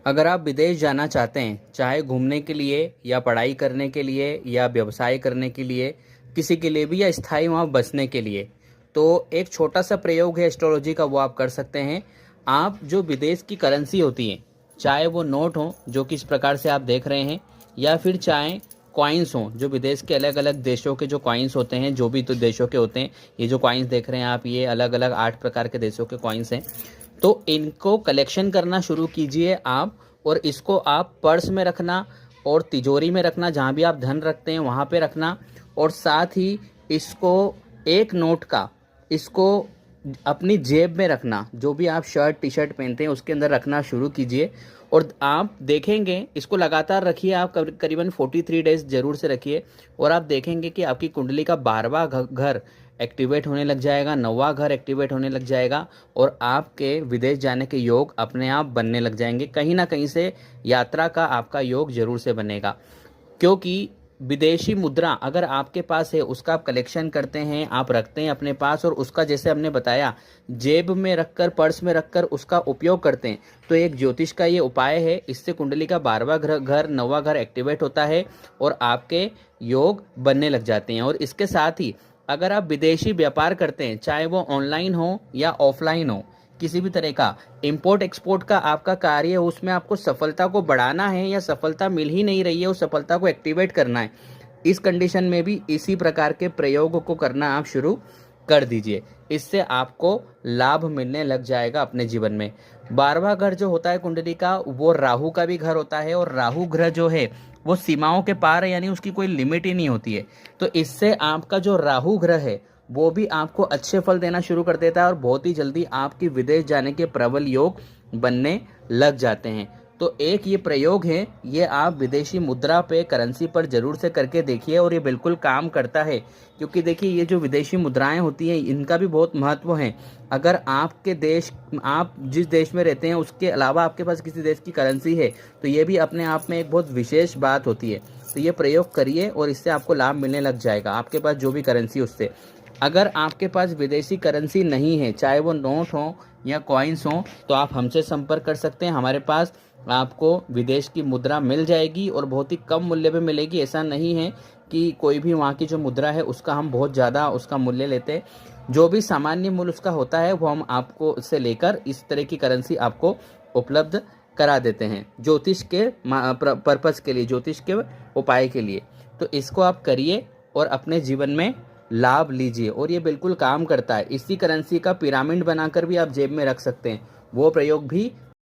अगर आप विदेश जाना चाहते हैं, चाहे घूमने के लिए या पढ़ाई करने के लिए या व्यवसाय करने के लिए, किसी के लिए भी, या स्थायी वहाँ बसने के लिए, तो एक छोटा सा प्रयोग है एस्ट्रोलॉजी का, वो आप कर सकते हैं। आप जो विदेश की करेंसी होती है, चाहे वो नोट हो जो कि इस प्रकार से आप देख रहे हैं, या फिर चाहे कॉइन्स हों, जो विदेश के अलग अलग देशों के जो कॉइन्स होते हैं, जो भी तो देशों के होते हैं, ये जो कॉइन्स देख रहे हैं आप, ये अलग अलग 8 प्रकार के देशों के कॉइन्स हैं। तो इनको कलेक्शन करना शुरू कीजिए आप, और इसको आप पर्स में रखना और तिजोरी में रखना, जहाँ भी आप धन रखते हैं वहाँ पे रखना। और साथ ही इसको, एक नोट का, इसको अपनी जेब में रखना, जो भी आप शर्ट टी शर्ट पहनते हैं उसके अंदर रखना शुरू कीजिए। और आप देखेंगे, इसको लगातार रखिए आप, करीबन 43 डेज जरूर से रखिए, और आप देखेंगे कि आपकी कुंडली का 12वां घर एक्टिवेट होने लग जाएगा, 9वां घर एक्टिवेट होने लग जाएगा, और आपके विदेश जाने के योग अपने आप बनने लग जाएंगे। कहीं ना कहीं से यात्रा का आपका योग जरूर से बनेगा, क्योंकि विदेशी मुद्रा अगर आपके पास है, उसका आप कलेक्शन करते हैं, आप रखते हैं अपने पास, और उसका जैसे हमने बताया जेब में रखकर, पर्स में रखकर उसका उपयोग करते हैं, तो एक ज्योतिष का ये उपाय है। इससे कुंडली का 12वां घर 9वां घर एक्टिवेट होता है और आपके योग बनने लग जाते हैं। और इसके साथ ही अगर आप विदेशी व्यापार करते हैं, चाहे वो ऑनलाइन हो या ऑफलाइन हो, किसी भी तरह का इंपोर्ट एक्सपोर्ट का आपका कार्य है, उसमें आपको सफलता को बढ़ाना है, या सफलता मिल ही नहीं रही है, उस सफलता को एक्टिवेट करना है, इस कंडीशन में भी इसी प्रकार के प्रयोग को करना आप शुरू कर दीजिए। इससे आपको लाभ मिलने लग जाएगा अपने जीवन में। 12वां घर जो होता है कुंडली का, वो राहु का भी घर होता है, और राहु ग्रह जो है वो सीमाओं के पार है, यानी उसकी कोई लिमिट ही नहीं होती है। तो इससे आपका जो राहु ग्रह है वो भी आपको अच्छे फल देना शुरू कर देता है, और बहुत ही जल्दी आपकी विदेश जाने के प्रबल योग बनने लग जाते हैं। तो एक ये प्रयोग है, ये आप विदेशी मुद्रा पे, करेंसी पर जरूर से करके देखिए, और ये बिल्कुल काम करता है। क्योंकि देखिए, ये जो विदेशी मुद्राएं होती हैं, इनका भी बहुत महत्व है। अगर आपके देश, आप जिस देश में रहते हैं उसके अलावा आपके पास किसी देश की करेंसी है, तो ये भी अपने आप में एक बहुत विशेष बात होती है। तो ये प्रयोग करिए और इससे आपको लाभ मिलने लग जाएगा, आपके पास जो भी करेंसी उससे। अगर आपके पास विदेशी करेंसी नहीं है, चाहे वो नोट हो या कॉइन्स हो, तो आप हमसे संपर्क कर सकते हैं। हमारे पास आपको विदेश की मुद्रा मिल जाएगी, और बहुत ही कम मूल्य पे मिलेगी। ऐसा नहीं है कि कोई भी वहाँ की जो मुद्रा है उसका हम बहुत ज़्यादा उसका मूल्य लेते हैं। जो भी सामान्य मूल्य उसका होता है वो हम आपको उससे लेकर इस तरह की करेंसी आपको उपलब्ध करा देते हैं, ज्योतिष के पर्पज़ के लिए, ज्योतिष के उपाय के लिए। तो इसको आप करिए और अपने जीवन में लाभ लीजिए, और ये बिल्कुल काम करता है। इसी करेंसी का पिरामिड बनाकर भी आप जेब में रख सकते हैं, वो प्रयोग भी